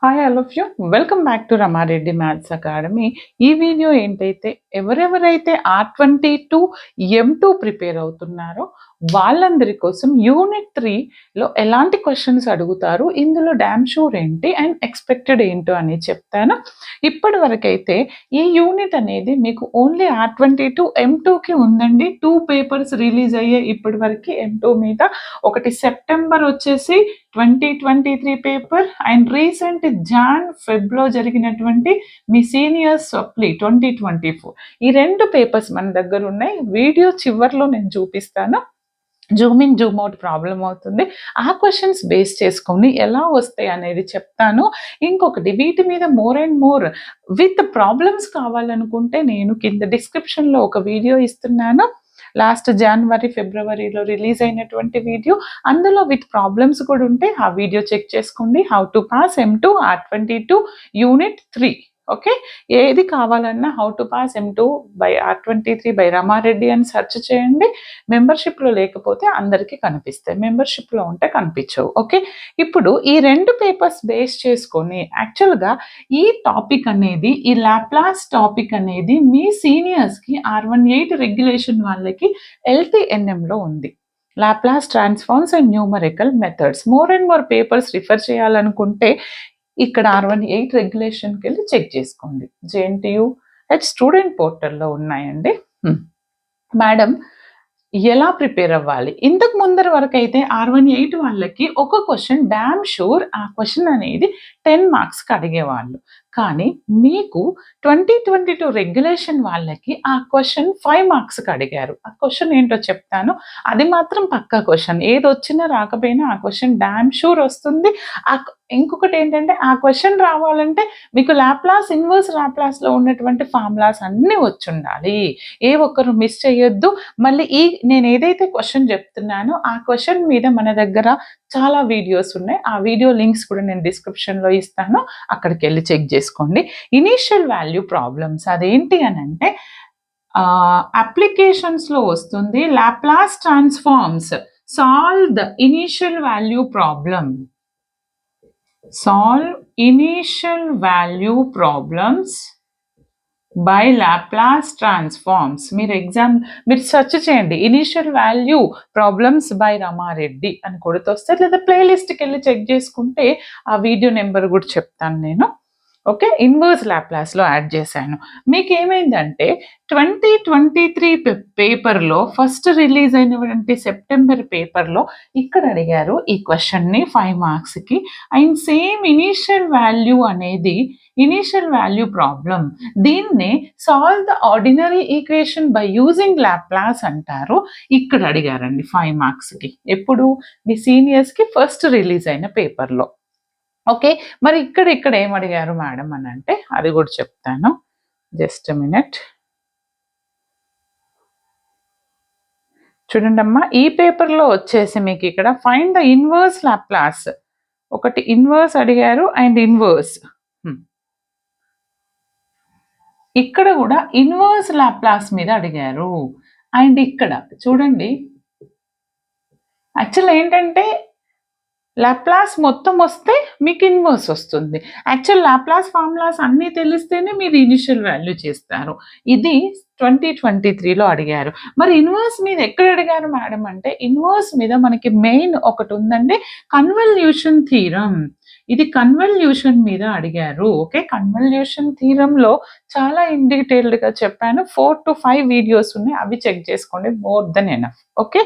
Hi all of you welcome back to Rama Reddy maths academy. ఈ video ఏంటైతే ఎవరెవరైతే R22 M2 prepare అవుతున్నారో వాళ్ళందరి కోసం యూనిట్ 3లో ఎలాంటి క్వశ్చన్స్ అడుగుతారు, ఇందులో డ్యామ్ షూర్ ఏంటి అండ్ ఎక్స్పెక్టెడ్ ఏంటో అని చెప్తాను. ఇప్పటి వరకైతే ఈ యూనిట్ అనేది మీకు ఓన్లీ R22 M2కి ఉందండి. 2 పేపర్స్ రిలీజ్ అయ్యే ఇప్పటి వరకు M2 మీద. ఒకటి సెప్టెంబర్ వచ్చేసి 2023 పేపర్ అండ్ రీసెంట్ ఫెబ్లో జరిగినటువంటి మీ సీనియర్స్ సప్లీ 2024. ఈ 2 పేపర్స్ మన దగ్గర ఉన్నాయి. వీడియో చివర్లో నేను చూపిస్తాను. Zoom in Zoom out problem అవుతుంది. ఆ క్వశ్చన్స్ బేస్ చేసుకొని ఎలా వస్తాయి అనేది చెప్తాను. ఇంకొకటి వీటి మీద more and more with problems కావాలనుకుంటే నేను కింద డిస్క్రిప్షన్లో ఒక వీడియో ఇస్తున్నాను. లాస్ట్ జనవరి ఫిబ్రవరిలో రిలీజ్ అయినటువంటి వీడియో, అందులో విత్ ప్రాబ్లమ్స్ కూడా ఉంటే ఆ వీడియో చెక్ చేసుకోండి. How to pass M2 R22 unit 3. Okay, ఏది కావాలన్నా how to pass M2 by R23 by Rama Reddy అని సెర్చ్ చేయండి. మెంబర్షిప్లో లేకపోతే అందరికీ కనిపిస్తాయి, మెంబర్షిప్లో ఉంటే కనిపించవు. ఓకే, ఇప్పుడు ఈ 2 పేపర్స్ బేస్ చేసుకొని యాక్చువల్గా ఈ టాపిక్ అనేది, ఈ లాప్లాస్ టాపిక్ అనేది మీ సీనియర్స్కి R18 రెగ్యులేషన్ వాళ్ళకి LTNMలో ఉంది. Laplace transforms and numerical methods. More and more papers refer చేయాలనుకుంటే ఇక్కడ R18 రెగ్యులేషన్కి వెళ్ళి చెక్ చేసుకోండి. JNTU స్టూడెంట్ పోర్టల్లో ఉన్నాయండి. మేడం ఎలా ప్రిపేర్ అవ్వాలి? ఇంతకు ముందర వరకు అయితే R18 వాళ్ళకి ఒక క్వశ్చన్ డ్యామ్ షూర్ ఆ క్వశ్చన్ అనేది 10 మార్క్స్కి అడిగేవాళ్ళు. కానీ మీకు 2022 రెగ్యులేషన్ వాళ్ళకి ఆ క్వశ్చన్ 5 మార్క్స్కి అడిగారు. ఆ క్వశ్చన్ ఏంటో చెప్తాను. అది మాత్రం పక్కా క్వశ్చన్, ఏది వచ్చినా రాకపోయినా ఆ క్వశ్చన్ డ్యామ్ షూర్ వస్తుంది. ఇంకొకటి ఏంటంటే ఆ క్వశ్చన్ రావాలంటే మీకు లాప్లాస్ ఇన్వర్స్ లాప్లాస్లో ఉన్నటువంటి ఫార్ములాస్ అన్నీ వచ్చి ఉండాలి. ఏ ఒక్కరు మిస్ చేయొద్దు. మళ్ళీ నేను ఏదైతే క్వశ్చన్ చెప్తున్నానో ఆ క్వశ్చన్ మీద మన దగ్గర చాలా వీడియోస్ ఉన్నాయి. ఆ వీడియో లింక్స్ కూడా నేను డిస్క్రిప్షన్లో ఇస్తాను, అక్కడికి వెళ్ళి చెక్ చేసుకోండి. ఇనీషియల్ వాల్యూ ప్రాబ్లమ్స్ అదేంటి అని అంటే అప్లికేషన్స్లో వస్తుంది. Laplace transforms solve the initial value problem. Solve initial value problems by Laplace transforms. మీరు సెర్చ్ చేయండి initial value problems by Rama Reddy అని కొడితే వస్తే, లేదా ప్లేలిస్ట్కి వెళ్ళి చెక్ చేసుకుంటే ఆ వీడియో నెంబర్ కూడా చెప్తాను నేను. ఓకే, ఇన్వర్స్ లాప్లాస్లో యాడ్ చేశాను. మీకు ఏమైందంటే 2023 పేపర్లో ఫస్ట్ రిలీజ్ అయినటువంటి సెప్టెంబర్ పేపర్లో ఇక్కడ అడిగారు ఈ క్వశ్చన్ని 5 మార్క్స్కి. అండ్ సేమ్ ఇనీషియల్ వాల్యూ అనేది ఇనీషియల్ వాల్యూ ప్రాబ్లం. దీన్నే solve the ordinary equation by using Laplace అంటారు. ఇక్కడ అడిగారండి 5 మార్క్స్కి. ఎప్పుడు? మీ సీనియర్స్కి ఫస్ట్ రిలీజ్ అయిన పేపర్లో. ఓకే, మరి ఇక్కడ ఏం అడిగారు మేడం అని అంటే అది కూడా చెప్తాను. Just minute. చూడండి అమ్మా, ఈ పేపర్లో వచ్చేసి మీకు ఇక్కడ ఫైండ్ ద ఇన్వర్స్ లాప్లాస్, ఒకటి ఇన్వర్స్ అడిగారు అండ్ ఇన్వర్స్. ఇక్కడ కూడా ఇన్వర్స్ లాప్లాస్ మీద అడిగారు. అండ్ ఇక్కడ చూడండి, యాక్చువల్ ఏంటంటే లాప్లాస్ మొత్తం వస్తే మీకు ఇన్వర్స్ వస్తుంది. యాక్చువల్ లాప్లాస్ ఫార్ములాస్ అన్నీ తెలిస్తేనే మీరు ఇనిషియల్ వాల్యూ చేస్తారు. ఇది 2023లో అడిగారు. మరి ఇన్వర్స్ మీద ఎక్కడ అడిగారు మేడం అంటే, ఇన్వర్స్ మీద మనకి మెయిన్ ఒకటి ఉందండి, కన్వల్యూషన్ థీరం. ఇది కన్వల్యూషన్ మీద అడిగారు. ఓకే, కన్వల్యూషన్ థీరంలో చాలా ఇన్ డీటెయిల్డ్గా చెప్పాను. 4 to 5 వీడియోస్ ఉన్నాయి, అవి చెక్ చేసుకోండి, మోర్ దెన్ ఎనఫ్. ఓకే,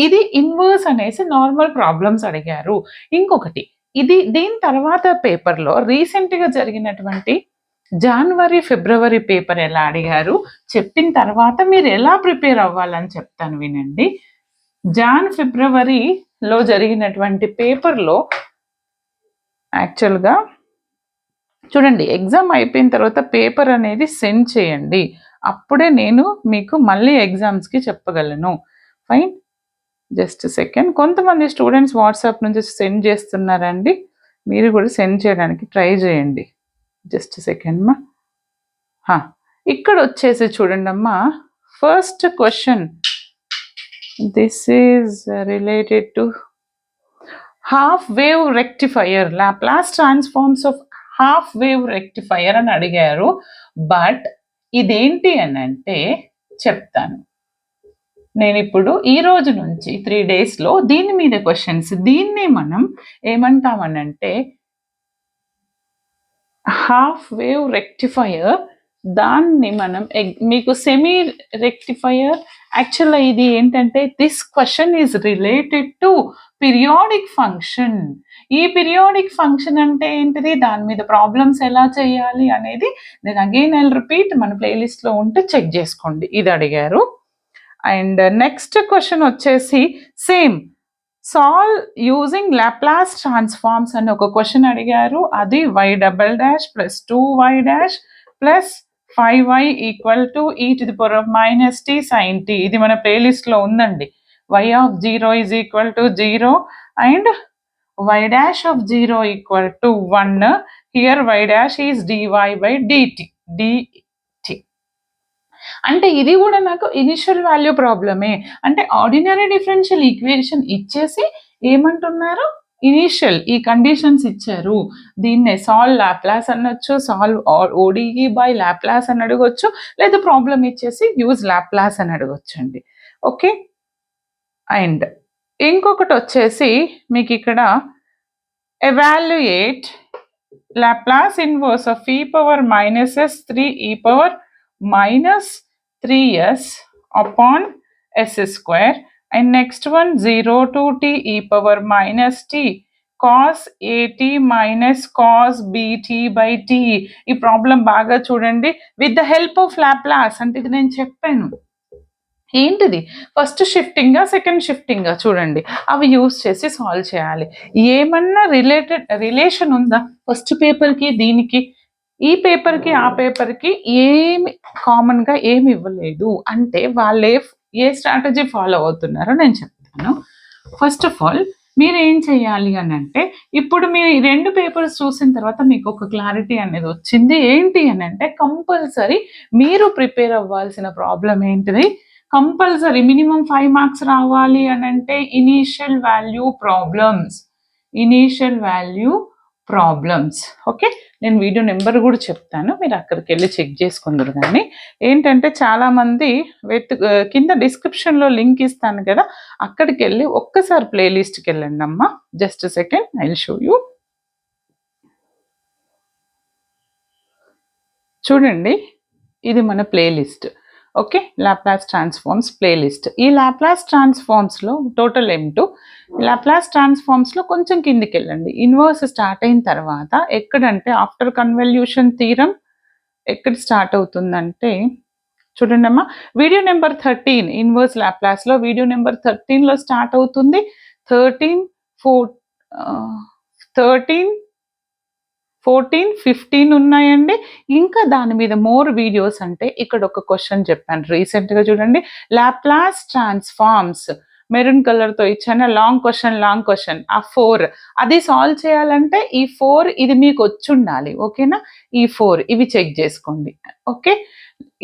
ఇది ఇన్వర్స్ అనేసి నార్మల్ ప్రాబ్లమ్స్ అడిగారు. ఇంకొకటి దీని తర్వాత పేపర్లో రీసెంట్గా జరిగినటువంటి జనవరి ఫిబ్రవరి పేపర్ ఎలా అడిగారు చెప్పిన తర్వాత మీరు ఎలా ప్రిపేర్ అవ్వాలని చెప్తాను, వినండి. ఫిబ్రవరిలో జరిగినటువంటి పేపర్లో యాక్చువల్గా చూడండి, ఎగ్జామ్ అయిపోయిన తర్వాత పేపర్ అనేది సెండ్ చేయండి, అప్పుడే నేను మీకు మళ్ళీ ఎగ్జామ్స్కి చెప్పగలను. Fine, just second. కొంతమంది స్టూడెంట్స్ వాట్సాప్ నుంచి సెండ్ చేస్తున్నారండి, మీరు కూడా సెండ్ చేయడానికి ట్రై చేయండి. జస్ట్ సెకండ్ మా. ఇక్కడ వచ్చేసి చూడండి అమ్మా, first question, this is related to half wave rectifier, Laplace transforms of half wave rectifier అని అడిగారు. బట్ ఇదేంటి అని అంటే చెప్తాను నేను ఇప్పుడు ఈ రోజు నుంచి 3 డేస్లో దీని మీద క్వశ్చన్స్. దీన్ని మనం ఏమంటామనంటే హాఫ్ వేవ్ రెక్టిఫైయర్. దాన్ని మనం మీకు సెమీ రెక్టిఫైయర్. యాక్చువల్గా ఇది ఏంటంటే this question is related to periodic function. ఈ పీరియాడిక్ ఫంక్షన్ అంటే ఏంటిది, దాని మీద ప్రాబ్లమ్స్ ఎలా చేయాలి అనేది నేను అగైన్ ఐ రిపీట్, మన ప్లేలిస్ట్లో ఉంటే చెక్ చేసుకోండి. ఇది అడిగారు. అండ్ నెక్స్ట్ క్వశ్చన్ వచ్చేసి same solve using Laplace transforms అని ఒక క్వశ్చన్ అడిగారు. అది y" plus 2y' plus 5y equal to e⁻t sin t. ఇది మన ప్లేలిస్ట్లో ఉందండి. y(0) is equal to 0 and y'(0) equal to 1. Here y' is dy/dt. అంటే ఇది కూడా నాకు ఇనిషియల్ వాల్యూ ప్రాబ్లమే. అంటే ఆర్డినరీ డిఫరెన్షియల్ ఈక్వేషన్ ఇచ్చేసి ఏమంటున్నారు, ఇనిషియల్ ఈ కండిషన్స్ ఇచ్చారు. దీన్నే సాల్వ్ లాప్లాస్ అనొచ్చు, సాల్వ్ ఓడిఈ బై లాప్లాస్ అని అడగొచ్చు, లేదా ప్రాబ్లం ఇచ్చేసి యూజ్ లాప్లాస్ అని అడగొచ్చు అండి. ఓకే. అండ్ ఇంకొకటి వచ్చేసి మీకు ఇక్కడ evaluate Laplace inverse of e⁻s3e⁻ -3s upon s². and next one 0 to t e⁻t cos at minus cos bt/t. ఈ ప్రాబ్లం బాగా చూడండి. With the help of Laplace అంటే ఇది నేను చెప్పాను. ఏంటిది, ఫస్ట్ షిఫ్టింగ్గా సెకండ్ షిఫ్టింగ్గా చూడండి, అవి యూస్ చేసి సాల్వ్ చేయాలి. ఏమన్నా రిలేషన్ ఉందా ఫస్ట్ పేపర్కి దీనికి, ఈ పేపర్కి ఆ పేపర్కి ఏమి కామన్గా ఏమి ఇవ్వలేదు. అంటే వాళ్ళే ఏ స్ట్రాటజీ ఫాలో అవుతున్నారో నేను చెప్తాను. ఫస్ట్ ఆఫ్ ఆల్ మీరు ఏం చేయాలి అని అంటే, ఇప్పుడు మీరు ఈ 2 పేపర్స్ చూసిన తర్వాత మీకు ఒక క్లారిటీ అనేది వచ్చింది. ఏంటి అని అంటే కంపల్సరీ మీరు ప్రిపేర్ అవ్వాల్సిన ప్రాబ్లం ఏంటిది, కంపల్సరీ మినిమం 5 మార్క్స్ రావాలి అని అంటే ఇనీషియల్ వాల్యూ ప్రాబ్లమ్స్. ఓకే, నేను వీడియో నెంబర్ కూడా చెప్తాను, మీరు అక్కడికి వెళ్ళి చెక్ చేసుకుందరు. కానీ ఏంటంటే చాలామంది కింద డిస్క్రిప్షన్లో లింక్ ఇస్తాను కదా, అక్కడికి వెళ్ళి ఒక్కసారి ప్లేలిస్ట్కి వెళ్ళండి అమ్మా. Just second, I will show you. చూడండి, ఇది మన playlist. Okay, Laplace transforms playlist. ఈ లాప్లాస్ ట్రాన్స్ఫార్మ్స్లో టోటల్ M2. లాప్లాస్ ట్రాన్స్ఫార్మ్స్లో కొంచెం కిందికి వెళ్ళండి. ఇన్వర్స్ స్టార్ట్ అయిన తర్వాత ఎక్కడంటే ఆఫ్టర్ కన్వల్యూషన్ థీరం ఎక్కడ స్టార్ట్ అవుతుందంటే చూడండి అమ్మా, వీడియో నెంబర్ 13 ఇన్వర్స్ లాప్లాస్లో వీడియో నెంబర్ 13లో స్టార్ట్ అవుతుంది. 13, 14, 15 ఉన్నాయండి. ఇంకా దాని మీద మోర్ వీడియోస్ అంటే ఇక్కడ ఒక క్వశ్చన్ చెప్పాను రీసెంట్గా, చూడండి, లాప్లాస్ ట్రాన్స్ఫార్మ్స్ మెరూన్ కలర్తో ఇచ్చాను. లాంగ్ క్వశ్చన్ ఆ 4 అది సాల్వ్ చేయాలంటే ఈ 4 ఇది మీకు వచ్చి ఉండాలి. ఓకేనా, ఈ 4 ఇవి చెక్ చేసుకోండి. ఓకే,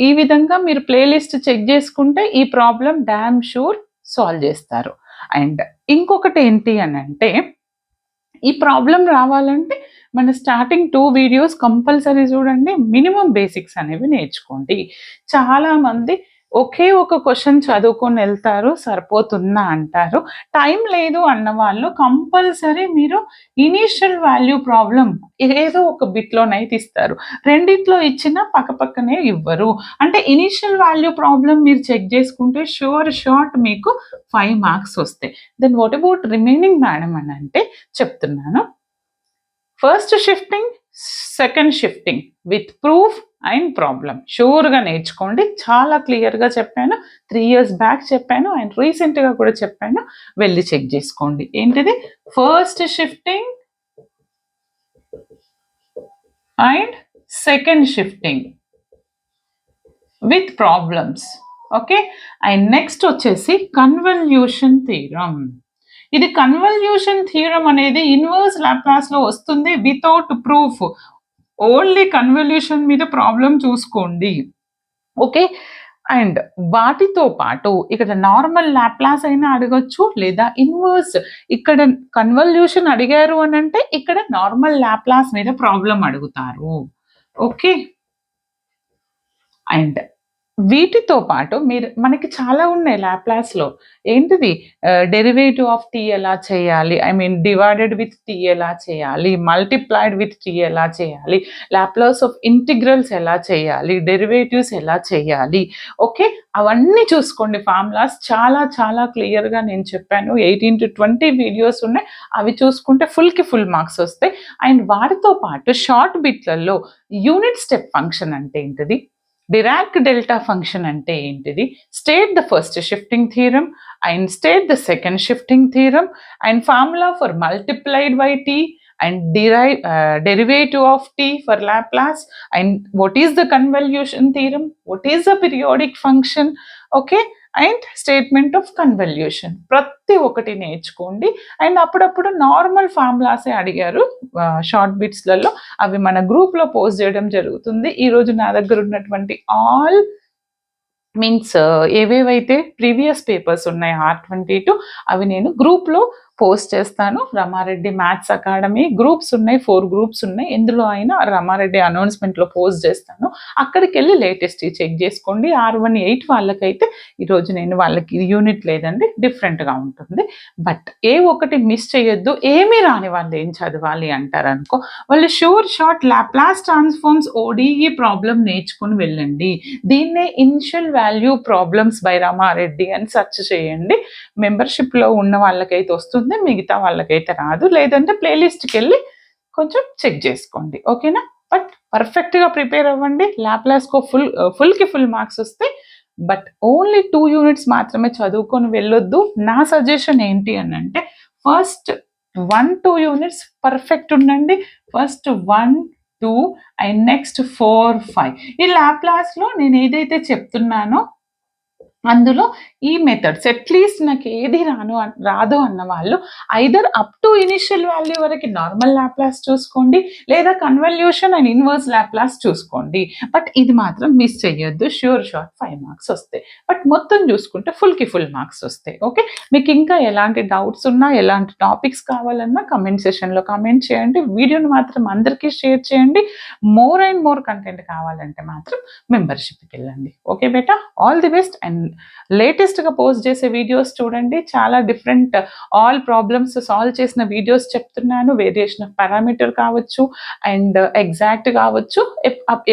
ఈ విధంగా మీరు ప్లేలిస్ట్ చెక్ చేసుకుంటే ఈ ప్రాబ్లం డామ్ షూర్ సాల్వ్ చేస్తారు. అండ్ ఇంకొకటి ఏంటి అని అంటే, ఈ ప్రాబ్లం రావాలంటే మన స్టార్టింగ్ 2 వీడియోస్ కంపల్సరీ చూడండి, మినిమం బేసిక్స్ అనేవి నేర్చుకోండి. చాలామంది ఒకే ఒక క్వశ్చన్ చదువుకొని వెళ్తారు, సరిపోతుందా అంటారు. టైం లేదు అన్న వాళ్ళు కంపల్సరీ మీరు ఇనీషియల్ వాల్యూ ప్రాబ్లం ఏదో ఒక బిట్లోనైతే ఇస్తారు, రెండిట్లో ఇచ్చినా పక్కపక్కనే ఇవ్వరు. అంటే ఇనీషియల్ వాల్యూ ప్రాబ్లం మీరు చెక్ చేసుకుంటే షార్ట్ మీకు 5 మార్క్స్ వస్తాయి. Then what about remaining madam అని అంటే చెప్తున్నాను. First shifting, second shifting with proof and problem షూర్గా నేర్చుకోండి. చాలా క్లియర్గా చెప్పాను, 3 years బ్యాక్ చెప్పాను అండ్ రీసెంట్గా కూడా చెప్పాను, వెళ్ళి చెక్ చేసుకోండి. ఏంటిది, first shifting and second shifting with problems. Okay, and next వచ్చేసి కన్వల్యూషన్ థీరం. ఇది కన్వల్యూషన్ థియరం అనేది ఇన్వర్స్ లాప్లాస్లో వస్తుంది వితౌట్ ప్రూఫ్, ఓన్లీ కన్వల్యూషన్ మీద ప్రాబ్లం చూసుకోండి. ఓకే, అండ్ వాటితో పాటు ఇక్కడ నార్మల్ లాప్లాస్ అయినా అడగొచ్చు, లేదా ఇన్వర్స్ ఇక్కడ కన్వల్యూషన్ అడిగారు అని అంటే ఇక్కడ నార్మల్ లాప్లాస్ మీద ప్రాబ్లం అడుగుతారు. ఓకే. అండ్ వీటితో పాటు మనకి చాలా ఉన్నాయి లాప్లాస్‌లో. ఏంటిది డెరివేటివ్ ఆఫ్ టీ ఎలా చేయాలి? I mean divided with T ఎలా చేయాలి? మల్టిప్లైడ్ విత్ టీ ఎలా చేయాలి? లాప్లాస్ ఆఫ్ ఇంటిగ్రల్స్ ఎలా చేయాలి? డెరివేటివ్స్ ఎలా చేయాలి? ఓకే. అవన్నీ చూసుకోండి. ఫార్ములాస్ చాలా చాలా క్లియర్‌గా నేను చెప్పాను. 18-20 వీడియోస్ ఉన్నాయి. అవి చూసుకుంటే ఫుల్‌కి ఫుల్ మార్క్స్ వస్తాయి. అండ్ వాటితో పాటు షార్ట్ బిట్‌లలో యూనిట్ స్టెప్ ఫంక్షన్ అంటే ఏంటిది? Dirac delta function అంటే ఏంటిది? State the first shifting theorem and state the second shifting theorem and formula for multiplied by t and derivative of t for Laplace and what is the convolution theorem? What is the periodic function? Okay. And statement of convolution ప్రతి ఒక్కటి నేర్చుకోండి. And అప్పుడప్పుడు normal ఫార్ములాసే అడిగారు short బిట్స్లలో, అవి మన గ్రూప్లో post చేయడం జరుగుతుంది. ఈరోజు నా దగ్గర ఉన్నటువంటి ఆల్ మీన్స్ ఏవేవైతే ప్రీవియస్ పేపర్స్ ఉన్నాయి R22 అవి నేను గ్రూప్లో పోస్ట్ చేస్తాను. రమారెడ్డి మ్యాథ్స్ అకాడమీ గ్రూప్స్ ఉన్నాయి, 4 గ్రూప్స్ ఉన్నాయి. ఎందులో అయినా రమారెడ్డి అనౌన్స్మెంట్లో పోస్ట్ చేస్తాను. అక్కడికి వెళ్ళి లేటెస్ట్ చెక్ చేసుకోండి. R18 వాళ్ళకైతే ఈరోజు నేను వాళ్ళకి యూనిట్ లేదండి, డిఫరెంట్గా ఉంటుంది. బట్ ఏ ఒక్కటి మిస్ చేయొద్దు. ఏమీ రాని వాళ్ళు ఏం చదవాలి అంటారు అనుకో, వాళ్ళు sure short Laplace transforms ODE problem నేర్చుకుని వెళ్ళండి. దీన్నే initial value problems by Rama Reddy అని సెర్చ్ చేయండి. మెంబర్షిప్లో ఉన్న వాళ్ళకైతే వస్తుంది, మిగతా వాళ్ళకైతే రాదు. లేదంటే ప్లేలిస్ట్కి వెళ్ళి కొంచెం చెక్ చేసుకోండి. ఓకేనా? బట్ పర్ఫెక్ట్గా ప్రిపేర్ అవ్వండి. లాప్లాస్కో ఫుల్కి ఫుల్ మార్క్స్ వస్తాయి. బట్ ఓన్లీ 2 యూనిట్స్ మాత్రమే చదువుకొని వెళ్ళొద్దు. నా సజెషన్ ఏంటి అని అంటే ఫస్ట్ 1-2 యూనిట్స్ పర్ఫెక్ట్ ఉండండి. ఫస్ట్ 1-2 అండ్ నెక్స్ట్ 4-5 ఈ లాప్లాస్లో నేను ఏదైతే చెప్తున్నానో అందులో ఈ మెథడ్స్ అట్లీస్ట్ నాకు ఏది రాదు అన్న వాళ్ళు either up to initial value వరకు నార్మల్ లాప్లాస్ చూసుకోండి, లేదా కన్వల్యూషన్ అండ్ ఇన్వర్స్ లాప్లాస్ చూసుకోండి. బట్ ఇది మాత్రం మిస్ చేయొద్దు. షూర్ షార్ట్ 5 మార్క్స్ వస్తాయి. బట్ మొత్తం చూసుకుంటే ఫుల్కి ఫుల్ మార్క్స్ వస్తాయి. ఓకే. మీకు ఇంకా ఎలాంటి డౌట్స్ ఉన్నా, ఎలాంటి టాపిక్స్ కావాలన్నా కమెంట్ సెషన్లో కమెంట్ చేయండి. వీడియోని మాత్రం అందరికీ షేర్ చేయండి. మోర్ అండ్ మోర్ కంటెంట్ కావాలంటే మాత్రం మెంబర్షిప్కి వెళ్ళండి. Okay beta, all the best. And లేటెస్ట్గా పోస్ట్ చేసే వీడియోస్ చూడండి. చాలా డిఫరెంట్ ఆల్ ప్రాబ్లమ్స్ సాల్వ్ చేసిన వీడియోస్ చెప్తున్నాను. వేరియేషన్ ఆఫ్ పారామీటర్ కావచ్చు అండ్ ఎగ్జాక్ట్ కావచ్చు.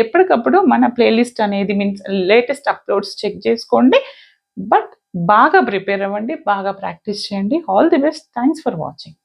ఎప్పటికప్పుడు మన ప్లేలిస్ట్ అనేది మీన్స్ లేటెస్ట్ అప్లోడ్స్ చెక్ చేసుకోండి. బట్ బాగా ప్రిపేర్ అవ్వండి, బాగా ప్రాక్టీస్ చేయండి. All the best. Thanks for watching.